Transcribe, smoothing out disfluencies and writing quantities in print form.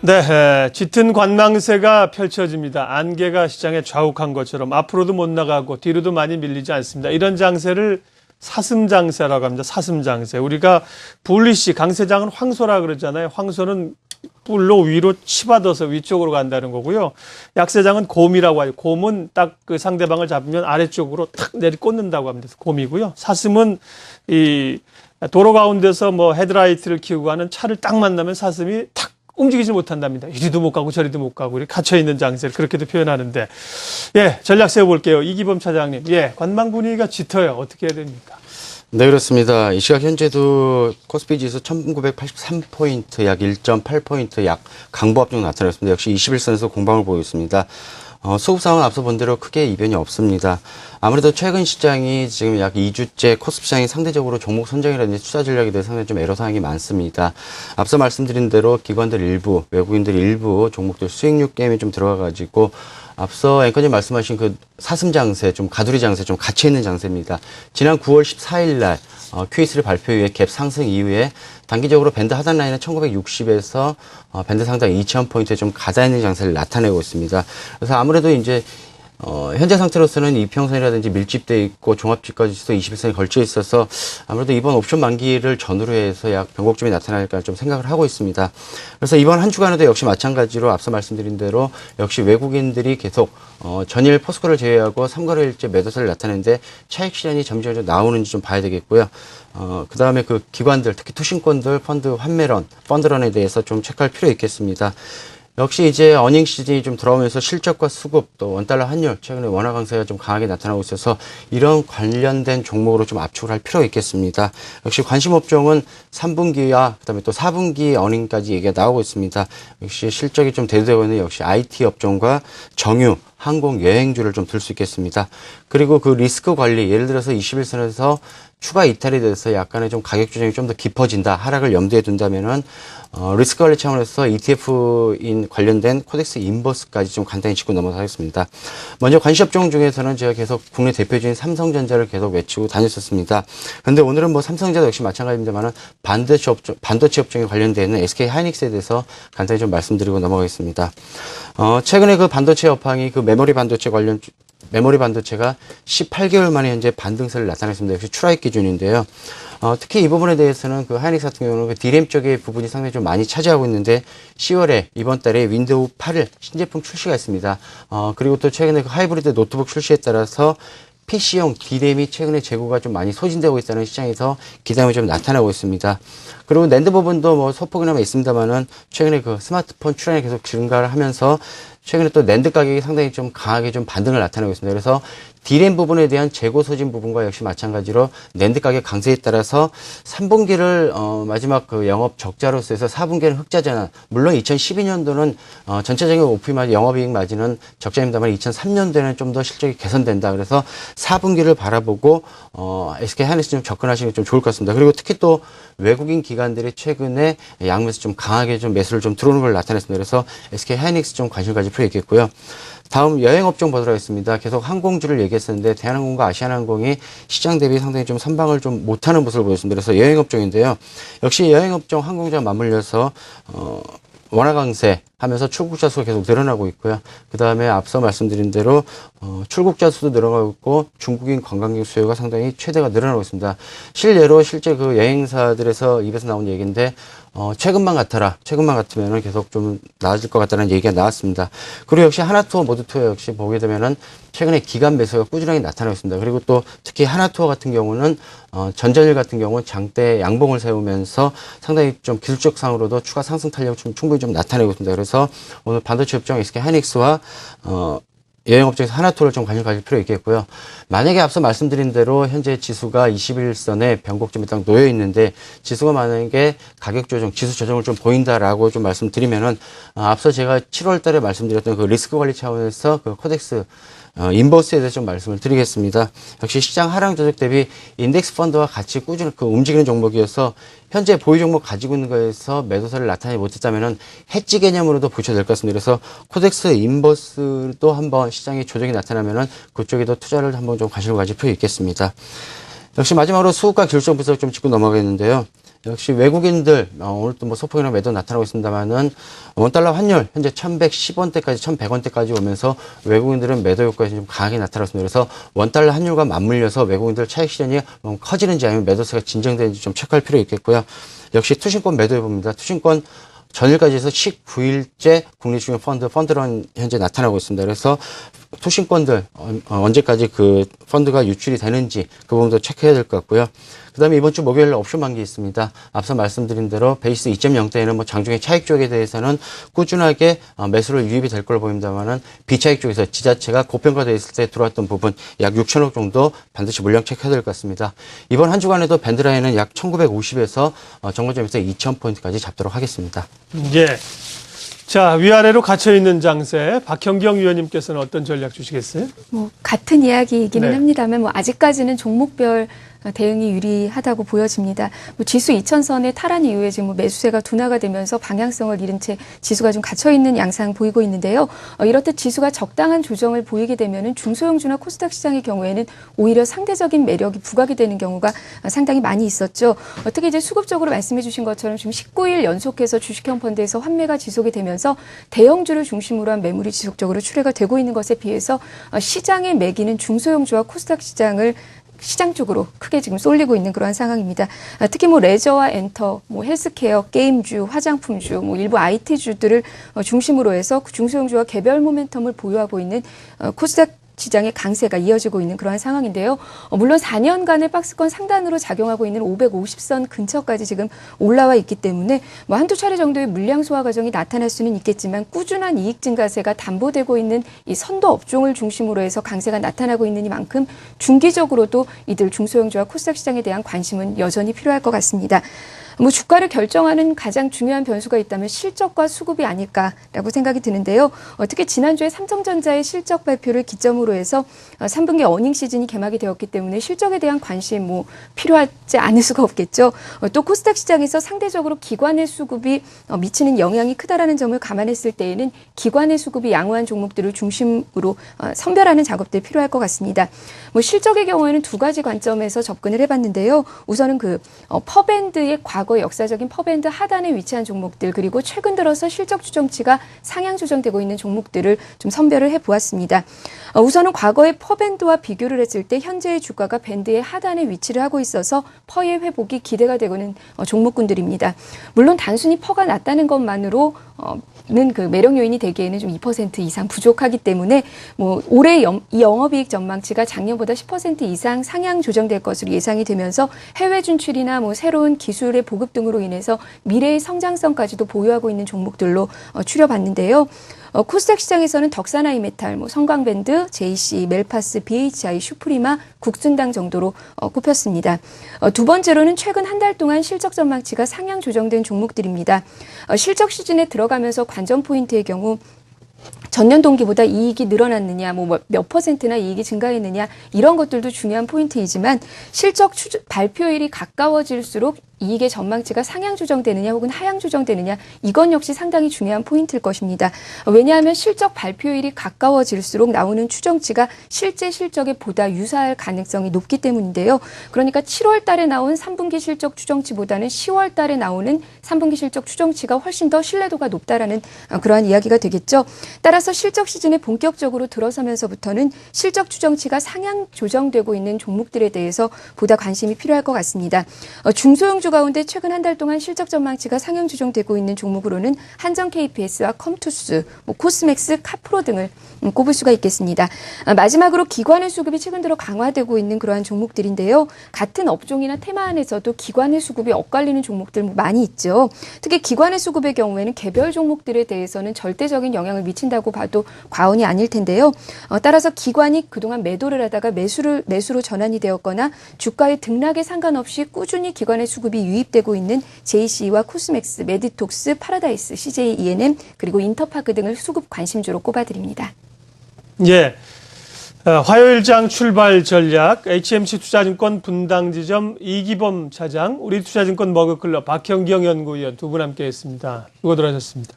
네, 짙은 관망세가 펼쳐집니다. 안개가 시장에 좌욱한 것처럼 앞으로도 못 나가고 뒤로도 많이 밀리지 않습니다. 이런 장세를 사슴장세라고 합니다. 사슴장세. 우리가 분리시 강세장은 황소라 그러잖아요. 황소는 뿔로 위로 치받아서 위쪽으로 간다는 거고요. 약세장은 곰이라고 하죠. 곰은 딱 그 상대방을 잡으면 아래쪽으로 탁 내리꽂는다고 합니다. 곰이고요. 사슴은 이 도로 가운데서 뭐 헤드라이트를 키우고 하는 차를 딱 만나면 사슴이 탁 움직이지 못한답니다. 이리도 못 가고 저리도 못 가고 이렇게 갇혀있는 장세를 그렇게도 표현하는데, 예, 전략 세워볼게요. 이기범 차장님. 예, 관망 분위기가 짙어요. 어떻게 해야 됩니까? 네, 그렇습니다. 이 시각 현재도 코스피 지수 1983포인트, 약 1.8포인트 약 강보 압력 나타났습니다. 역시 21선에서 공방을 보이고 있습니다. 수급 상황은 앞서 본 대로 크게 이변이 없습니다. 아무래도 최근 시장이 지금 약 2주째 코스피 시장이 상대적으로 종목 선정이라든지 투자 전략에 대해서 상당히 좀 애로사항이 많습니다. 앞서 말씀드린 대로 기관들 일부, 외국인들 일부 종목들 수익률 게임에 좀 들어가가지고 앞서 앵커님 말씀하신 그 사슴 장세, 좀 가두리 장세, 좀 갇혀있는 장세입니다. 지난 9월 14일 날 Q3를 발표 이후에 갭 상승 이후에 단기적으로 밴드 하단 라인은 1960에서 밴드 상단 2000포인트에 좀 가다있는 장세를 나타내고 있습니다. 그래서 아무래도 이제 현재 상태로서는 이평선이라든지 밀집돼 있고 종합지가지수 21선에 걸쳐 있어서 아무래도 이번 옵션 만기를 전후로 해서 약 변곡점이 나타날까 좀 생각을 하고 있습니다. 그래서 이번 한 주간에도 역시 마찬가지로 앞서 말씀드린 대로 역시 외국인들이 계속 전일 포스코를 제외하고 3거래일째 매도세를 나타내는데 차익 실현이 점점 나오는지 좀 봐야 되겠고요. 그 다음에 그 기관들, 특히 투신권들, 펀드 환매런, 펀드런에 대해서 좀 체크할 필요 있겠습니다. 역시 이제 어닝 시즌이 좀 들어오면서 실적과 수급 또 원달러 환율 최근에 원화 강세가 좀 강하게 나타나고 있어서 이런 관련된 종목으로 좀 압축을 할 필요가 있겠습니다. 역시 관심 업종은 3분기와 그다음에 또 4분기 어닝까지 얘기가 나오고 있습니다. 역시 실적이 좀 대두되고 있는 역시 IT 업종과 정유, 항공, 여행주를 좀 들 수 있겠습니다. 그리고 그 리스크 관리, 예를 들어서 21선에서 추가 이탈이 돼서 약간의 좀 가격 조정이 좀 더 깊어진다, 하락을 염두에 둔다면은 리스크 관리 차원에서 ETF인 관련된 코덱스 인버스까지 좀 간단히 짚고 넘어가겠습니다. 먼저 관심 업종 중에서는 제가 계속 국내 대표주인 삼성전자를 계속 외치고 다녔었습니다. 그런데 오늘은 뭐 삼성전자 역시 마찬가지입니다만은 반도체 업종에 관련되는 SK 하이닉스에 대해서 간단히 좀 말씀드리고 넘어가겠습니다. 최근에 그 반도체 업황이 그 메모리 반도체가 18개월 만에 현재 반등세를 나타냈습니다. 역시 출하익 기준인데요. 특히 이 부분에 대해서는 그 하이닉스 같은 경우는 그 D램 쪽의 부분이 상당히 좀 많이 차지하고 있는데 10월에 이번 달에 윈도우 8을 신제품 출시가 있습니다. 그리고 또 최근에 그 하이브리드 노트북 출시에 따라서 PC용 D램이 최근에 재고가 좀 많이 소진되고 있다는 시장에서 기대감이 좀 나타나고 있습니다. 그리고 낸드 부분도 뭐 소폭이나마 있습니다만은 최근에 그 스마트폰 출하량이 계속 증가를 하면서 최근에 또 낸드 가격이 상당히 좀 강하게 좀 반등을 나타내고 있습니다. 그래서 D램 부분에 대한 재고 소진 부분과 역시 마찬가지로 낸드 가격 강세에 따라서 3분기를 마지막 그 영업 적자로서 해서 4분기는 흑자 전환. 물론 2012년도는 전체적인 오피 마진, 영업이익 마진은 적자입니다만 2003년도에는 좀 더 실적이 개선된다. 그래서 4분기를 바라보고 SK 하이닉스 좀 접근하시는 게 좀 좋을 것 같습니다. 그리고 특히 또 외국인 기관들이 최근에 양매수 좀 강하게 좀 매수를 좀 들어오는 걸 나타냈습니다. 그래서 SK 하이닉스 좀 관심 가질 필요 있겠고요. 다음 여행업종 보도록 하겠습니다. 계속 항공주를 얘기했었는데 대한항공과 아시아나항공이 시장 대비 상당히 좀 선방을 좀 못하는 모습을 보였습니다. 그래서 여행업종인데요. 역시 여행업종 항공주와 맞물려서 원화 강세 하면서 출국자 수가 계속 늘어나고 있고요. 그 다음에 앞서 말씀드린 대로 출국자 수도 늘어나고 있고 중국인 관광객 수요가 상당히 최대가 늘어나고 있습니다. 실례로 실제 그 여행사들에서 입에서 나온 얘기인데 최근만 같으면은 계속 좀 나아질 것 같다는 얘기가 나왔습니다. 그리고 역시 하나투어, 모두투어 역시 보게 되면은 최근에 기간 매수가 꾸준하게 나타나고 있습니다. 그리고 또 특히 하나투어 같은 경우는 전전일 같은 경우는 장대 양봉을 세우면서 상당히 좀 기술적 상으로도 추가 상승 탄력을 좀 충분히 좀 나타내고 있습니다. 그래서 오늘 반도체 업종 SK 하이닉스와 여행업종에서 하나투어를 좀 관심 가질 필요 있겠고요. 만약에 앞서 말씀드린 대로 현재 지수가 21선에 변곡점에 딱 놓여 있는데 지수가 만약에 가격 조정, 지수 조정을 좀 보인다라고 좀 말씀드리면은 앞서 제가 7월 달에 말씀드렸던 그 리스크 관리 차원에서 그 코덱스 인버스에 대해서 좀 말씀을 드리겠습니다. 역시 시장 하락 조정 대비 인덱스 펀드와 같이 꾸준히 그 움직이는 종목이어서 현재 보유 종목 가지고 있는 거에서 매도세를 나타내지 못했다면은 해지 개념으로도 보셔야 될 것 같습니다. 그래서 코덱스 인버스도 한번 시장에 조정이 나타나면은 그쪽에도 투자를 한번 좀 관심을 가질 필요 있겠습니다. 역시 마지막으로 수급과 기술적 분석 좀 짚고 넘어가겠는데요. 역시 외국인들 오늘 또 뭐 소폭이나 매도 나타나고 있습니다만은 원달러 환율 현재 1,110원대까지 1,100원대까지 오면서 외국인들은 매도 효과가 좀 강하게 나타났습니다. 그래서 원달러 환율과 맞물려서 외국인들 차익 시전이 커지는지 아니면 매도세가 진정되는지 좀 체크할 필요 있겠고요. 역시 투신권 매도해 봅니다. 투신권 전일까지 해서 19일째 국내중앙 펀드런 현재 나타나고 있습니다. 그래서 투신권들 언제까지 그 펀드가 유출이 되는지 그 부분도 체크해야 될 것 같고요. 그다음에 이번 주 목요일 옵션 만기 있습니다. 앞서 말씀드린 대로 베이스 2.0대에는 뭐 장중의 차익 쪽에 대해서는 꾸준하게 매수를 유입이 될 걸로 보입니다만은 비차익 쪽에서 지자체가 고평가되어 있을 때 들어왔던 부분 약 6천억 정도 반드시 물량 체크해야 될 것 같습니다. 이번 한 주간에도 밴드라인은 약 1950에서 정거점에서 2000포인트까지 잡도록 하겠습니다. 예. 자, 위아래로 갇혀있는 장세, 박형경 위원님께서는 어떤 전략 주시겠어요? 뭐 같은 이야기이기는 네. 합니다만 뭐 아직까지는 종목별 대응이 유리하다고 보여집니다. 뭐 지수 2000선의 탈환 이후에 지금 뭐 매수세가 둔화가 되면서 방향성을 잃은 채 지수가 좀 갇혀있는 양상 보이고 있는데요. 이렇듯 지수가 적당한 조정을 보이게 되면은 중소형주나 코스닥 시장의 경우에는 오히려 상대적인 매력이 부각이 되는 경우가 상당히 많이 있었죠. 특히 이제 수급적으로 말씀해 주신 것처럼 지금 19일 연속해서 주식형 펀드에서 환매가 지속이 되면서 대형주를 중심으로 한 매물이 지속적으로 출회가 되고 있는 것에 비해서 시장의 매기는 중소형주와 코스닥 시장을 시장 쪽으로 크게 지금 쏠리고 있는 그러한 상황입니다. 특히 뭐 레저와 엔터, 뭐 헬스케어, 게임주, 화장품주, 뭐 일부 IT주들을 중심으로 해서 중소형주와 개별 모멘텀을 보유하고 있는 코스닥 시장의 강세가 이어지고 있는 그러한 상황인데요. 물론 4년간의 박스권 상단으로 작용하고 있는 550선 근처까지 지금 올라와 있기 때문에 뭐 한두 차례 정도의 물량 소화 과정이 나타날 수는 있겠지만 꾸준한 이익 증가세가 담보되고 있는 이 선도 업종을 중심으로 해서 강세가 나타나고 있는 이만큼 중기적으로도 이들 중소형주와 코스닥 시장에 대한 관심은 여전히 필요할 것 같습니다. 뭐 주가를 결정하는 가장 중요한 변수가 있다면 실적과 수급이 아닐까라고 생각이 드는데요. 특히 지난주에 삼성전자의 실적 발표를 기점으로 해서 3분기 어닝 시즌이 개막이 되었기 때문에 실적에 대한 관심 뭐 필요하지 않을 수가 없겠죠. 또 코스닥 시장에서 상대적으로 기관의 수급이 미치는 영향이 크다라는 점을 감안했을 때에는 기관의 수급이 양호한 종목들을 중심으로 선별하는 작업들이 필요할 것 같습니다. 뭐 실적의 경우에는 두 가지 관점에서 접근을 해봤는데요. 우선은 그 퍼밴드의 과거 역사적인 퍼밴드 하단에 위치한 종목들 그리고 최근 들어서 실적 추정치가 상향 조정되고 있는 종목들을 좀 선별을 해보았습니다. 우선은 과거의 퍼밴드와 비교를 했을 때 현재의 주가가 밴드의 하단에 위치를 하고 있어서 퍼의 회복이 기대가 되고는 종목군들입니다. 물론 단순히 퍼가 낮다는 것만으로 는 그 매력 요인이 되기에는 좀 2% 이상 부족하기 때문에 뭐 올해 이 영업이익 전망치가 작년보다 10% 이상 상향 조정될 것으로 예상이 되면서 해외 진출이나 뭐 새로운 기술의 보급 등으로 인해서 미래의 성장성까지도 보유하고 있는 종목들로 추려봤는데요. 코스닥 시장에서는 덕산아이메탈, 뭐 성광밴드, JC, 멜파스, BHI, 슈프리마, 국순당 정도로 꼽혔습니다. 두 번째로는 최근 한 달 동안 실적 전망치가 상향 조정된 종목들입니다. 실적 시즌에 들어가면서 관전 포인트의 경우 전년 동기보다 이익이 늘어났느냐, 뭐 몇 퍼센트나 이익이 증가했느냐 이런 것들도 중요한 포인트이지만 실적 발표일이 가까워질수록 이익의 전망치가 상향 조정되느냐 혹은 하향 조정되느냐 이건 역시 상당히 중요한 포인트일 것입니다. 왜냐하면 실적 발표일이 가까워질수록 나오는 추정치가 실제 실적에 보다 유사할 가능성이 높기 때문인데요. 그러니까 7월 달에 나온 3분기 실적 추정치보다는 10월 달에 나오는 3분기 실적 추정치가 훨씬 더 신뢰도가 높다라는 그러한 이야기가 되겠죠. 따라서 실적 시즌에 본격적으로 들어서면서부터는 실적 추정치가 상향 조정되고 있는 종목들에 대해서 보다 관심이 필요할 것 같습니다. 중소형주 가운데 최근 한 달 동안 실적 전망치가 상향 조정되고 있는 종목으로는 한정 KPS와 컴투스, 뭐 코스맥스, 카프로 등을 꼽을 수가 있겠습니다. 마지막으로 기관의 수급이 최근 들어 강화되고 있는 그러한 종목들인데요. 같은 업종이나 테마 안에서도 기관의 수급이 엇갈리는 종목들 많이 있죠. 특히 기관의 수급의 경우에는 개별 종목들에 대해서는 절대적인 영향을 미친다고 봐도 과언이 아닐 텐데요. 따라서 기관이 그동안 매도를 하다가 매수로 전환이 되었거나 주가의 등락에 상관없이 꾸준히 기관의 수급이 유입되고 있는 JC와 코스맥스, 메디톡스, 파라다이스, CJ E&M 그리고 인터파크 등을 수급 관심주로 꼽아드립니다. 예. 화요일장 출발 전략, HMC 투자증권 분당지점 이기범 차장, 우리투자증권 머그클럽 박형경 연구위원 두 분 함께했습니다. 수고들 하셨습니다.